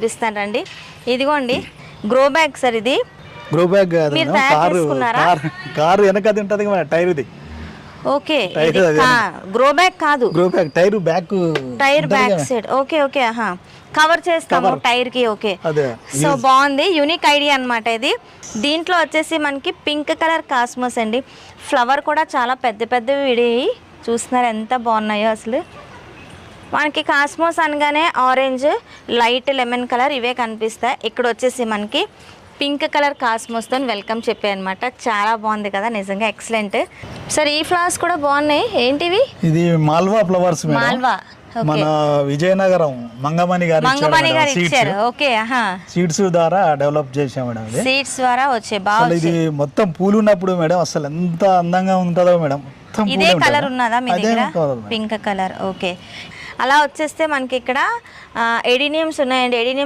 చూపిస్తానండి. ఇదిగోండి grow bag sir, ఇది గ్రో బ్యాగ్ మీరు తయారు చేసుకున్నారా? కారు వెనక ఉంటది మన టైర్ ఇది. ఓకే, గ్రో బ్యాగ్ కాదు, grow bag tyre back, tyre back side. Okay okay, cover చేస్తాము టైర్ కి. ఓకే, అదే సో బాగుంది, యూనిక్ ఐడియా అన్నమాట ఇది. దీంట్లో వచ్చేసి మనకి పింక్ కలర్ కాస్మోస్ అండి. ఫ్లవర్ కూడా చాలా పెద్ద పెద్దవి విడివి, చూస్తున్నారు ఎంత బాగున్నాయో అసలు. మనకి కాస్మోస్ అనగానే ఆరెంజ్, లైట్ లెమన్ కలర్ ఇవే కనిపిస్తాయి. ఇక్కడ వచ్చేసి మనకి పింక్ కలర్ కాస్మోస్తో వెల్కమ్ చెప్పాయి అనమాట. చాలా బాగుంది కదా, నిజంగా ఎక్సలెంట్. సార్ ఈ ఫ్లవర్స్ కూడా బాగున్నాయి, ఏంటివి? ఇది మాల్వా ఫ్లవర్స్, మాల్వా, మన విజయనగరం మంగమణి గారు ఇచ్చారు. ఓకే, సీడ్స్ ద్వారా డెవలప్ చేసాం మేడం. సీడ్స్ ద్వారా వచ్చే బాగా. ఇది మొత్తం పూలు ఉన్నప్పుడు మేడం అసలు ఎంత అందంగా ఉంటుందో మేడం. ఇదే కలర్ ఉన్నదా మీ దగ్గర? Pink colour. ఓకే, అలా వచ్చేస్తే మనకి ఇక్కడ ఎడినియమ్స్ ఉన్నాయండి. ఎడినియమ్స్